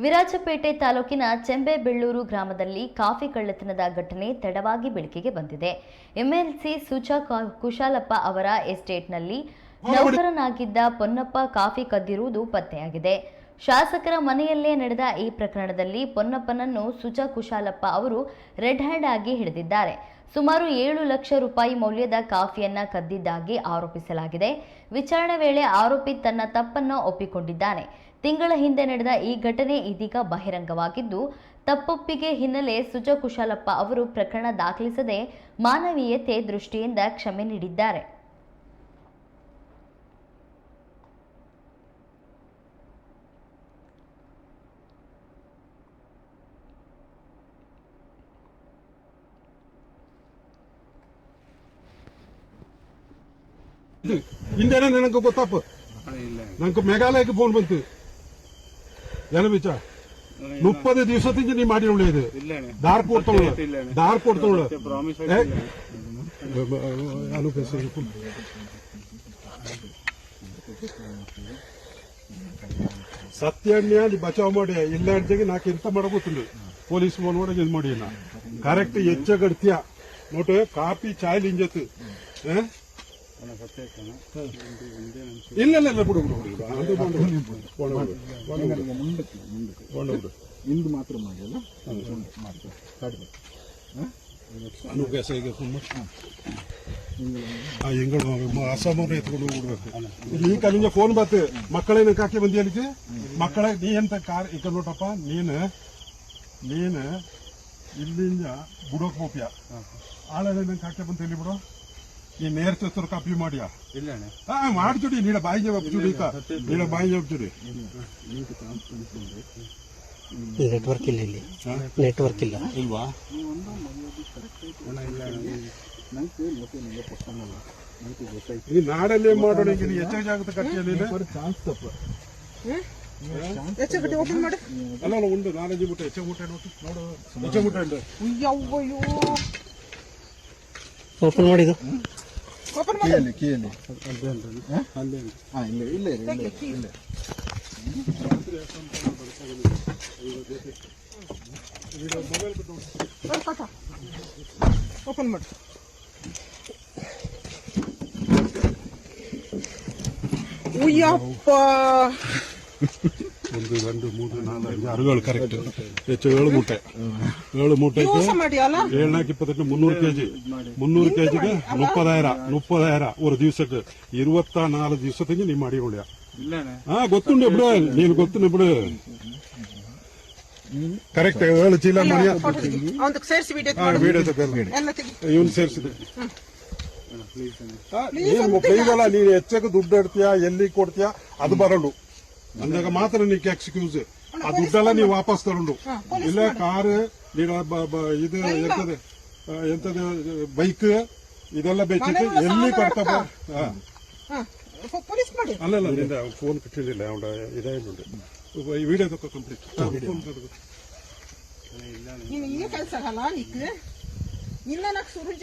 ವಿರಾಜಪೇಟೆ ತಾಲೂಕಿನ ಚೆಂಬೆಬೆಳ್ಳೂರು ಗ್ರಾಮದಲ್ಲಿ ಕಾಫಿ ಕಳ್ಳತನದ ಘಟನೆ ತಡವಾಗಿ ಬೆಳಕಿಗೆ ಬಂದಿದೆ. ಎಂಎಲ್ಸಿ ಸುಜಾ ಕುಶಾಲಪ್ಪ ಅವರ ಎಸ್ಟೇಟ್ನಲ್ಲಿ ನೌಕರನಾಗಿದ್ದ ಪೊನ್ನಪ್ಪ ಕಾಫಿ ಕದ್ದಿರುವುದು ಪತ್ತೆಯಾಗಿದೆ. ಶಾಸಕರ ಮನೆಯಲ್ಲೇ ನಡೆದ ಈ ಪ್ರಕರಣದಲ್ಲಿ ಪೊನ್ನಪ್ಪನನ್ನು ಸುಜಾ ಕುಶಾಲಪ್ಪ ಅವರು ರೆಡ್ ಹ್ಯಾಂಡ್ ಆಗಿ ಹಿಡಿದಿದ್ದಾರೆ. ಸುಮಾರು 7 ಲಕ್ಷ ರೂಪಾಯಿ ಮೌಲ್ಯದ ಕಾಫಿಯನ್ನ ಕದ್ದಿದ್ದಾಗಿ ಆರೋಪಿಸಲಾಗಿದೆ. ವಿಚಾರಣೆ ವೇಳೆ ಆರೋಪಿ ತನ್ನ ತಪ್ಪನ್ನು ಒಪ್ಪಿಕೊಂಡಿದ್ದಾನೆ. ತಿಂಗಳ ಹಿಂದೆ ನಡೆದ ಈ ಘಟನೆ ಇದೀಗ ಬಹಿರಂಗವಾಗಿದ್ದು, ತಪ್ಪೊಪ್ಪಿಗೆ ಹಿನ್ನೆಲೆ ಸುಜಾ ಕುಶಾಲಪ್ಪ ಅವರು ಪ್ರಕರಣ ದಾಖಲಿಸದೆ ಮಾನವೀಯತೆ ದೃಷ್ಟಿಯಿಂದ ಕ್ಷಮೆ ನೀಡಿದ್ದಾರೆ. ಹಿಂದೆನೆ ನನಗೆ ಗೊತ್ತಪ್ಪ, ನಂಗೆ ಮೇಘಾಲಯಕ್ಕೆ ಫೋನ್ ಬಂತು. ಏನು ವಿಚ 30 ದಿವಸದಿಂದ ನೀ ಮಾಡಿ ಒಳ್ಳೆಯದು ದಾರ್ ಕೊಡ್ತಾವಳ ಸತ್ಯಣ್ಣ ನೀ ಬಚಾವ್ ಮಾಡಿ ಇಲ್ಲ ಅಂತಾಗಿ ನಾಕ್ ಎಂತ ಮಾಡಬೋತಿಲ್ಲ. ಪೊಲೀಸ್ ಫೋನ್ ಮಾಡಿ ಇದು ಮಾಡಿ ಕರೆಕ್ಟ್ ಹೆಚ್ಚಗಡ್ತೀಯ ನೋಟು ಕಾಫಿ ಚಾಯ್ ಲಿಂಜತ್ತು ಇಲ್ಲ ಬಿಡು ಇಂದು ಮಾತ್ರ ಮಾಡಿಲ್ಲ ಅಸಮೌಂಟ್ ಎತ್ಕೊಂಡು ಹೋಗ್ಬಿಡ್ಬೇಕು. ಈ ಕಲಿಂಗ ಫೋನ್ ಬತ್ತು ಮಕ್ಕಳೇನ ಕಾಕಿ ಬಂದಿ ಅಲ್ಲಿಗೆ ಮಕ್ಕಳ ನೀ ಎಂತ ಕಾರ್ ಈಗ ನೋಟಪ್ಪ ನೀನು ಇಲ್ಲಿಂದ ಬಿಡೋಕ್ ಹೋಗ್ಯ ಆಳೇನ ಕಾಕೆ ಬಂತ ಇಲ್ಲಿ ಬಿಡೋ ನೀ ನೇರ ಕಾಪಿ ಮಾಡಿಯಾ ಮಾಡ್ಚುಡಿ ನೀಡ ಬಾಯಿ ಜವಾಬ್ಚುಡಿ ನೀಡ ಬಾಯಿ ಜವಾಬ್ಚುಡಿ ನೆಟ್ವರ್ಕ್ ಇಲ್ಲ, ಇಲ್ಲಿ ನೆಟ್ವರ್ಕ್ ಇಲ್ಲ ಇಲ್ವಾ? ಈ ನಾಡಲ್ಲಿ ಮಾಡೋಣ ಹೆಚ್ಚಾಗಿ ಜಾಗೃತ ಕಟ್ಟಿಯಲ್ಲಿ ಚಾನ್ಸ್ ತಪ್ಪ ಅಲ್ಲ ಉಂಟು 4-5 ಮುಟ್ಟೆ ಹೆಚ್ಚು ಮುಟ್ಟೆ ನೋಡು ಹೆಚ್ಚು ಮುಟ್ಟೆ ಉಂಟು. ಓಪನ್ ಮಾಡಿದ್ದು ಕೀಯಲ್ಲಿ ಓಪನ್ ಮಾಡಿ. ಒಂದು 2 3 4 5 6 ಕರೆಕ್ಟ್ ಹೆಚ್ಚು 7 ಮುಟ್ಟೆ 7 ಮುಟ್ಟೆಗೆ 7 28 300 ಕೆಜಿ 300 ಕೆಜಿಗೆ 30,000 ஒரு ದಿವಸಕ್ಕೆ 24 ದಿವಸದಿಂದ ನೀ ಮಾಡಿ ಒಳ್ಳೆಯ ಗೊತ್ತುಂಡು ಬಿಡು ನೀನು ಗೊತ್ತು ಬಿಡು ಕರೆಕ್ಟ್ 7 ಚೀಲ ಮರಿಯ ಇವನು ಸೇರಿಸಿದೆ. ನೀನು ಕೈಗಲ್ಲ ನೀನು ಹೆಚ್ಚಕ್ಕೆ ದುಡ್ಡು ಇಡ್ತೀಯಾ ಎಲ್ಲಿ ಕೊಡ್ತೀಯಾ ಅದು ಬರಲು ಅಂದಾಗ ಮಾತ್ರ ನೀನು ಎಕ್ಸ್ಕ್ಯೂಸ್ ಆ ದುಡ್ಡೆಲ್ಲ ನೀವು ವಾಪಸ್ ತಗೊಂಡು ಇಲ್ಲ ಕಾರ್ ನೀನು ಇದು ಎಂತದ ಬೈಕ್ ಇದೆಲ್ಲ ಬೇಕಿತ್ತು ಎಲ್ಲಿ ಕೊಡ್ತಾ ಅಲ್ಲಲ್ಲ ನಿಂದ ಫೋನ್ ಕಟ್ಟಿರಲಿಲ್ಲ ಅವಳ ಇದೇ ವಿಡಿಯೋ ತಗೋ ಕಂಪ್ಲೀಟ್ ಕೆಲಸ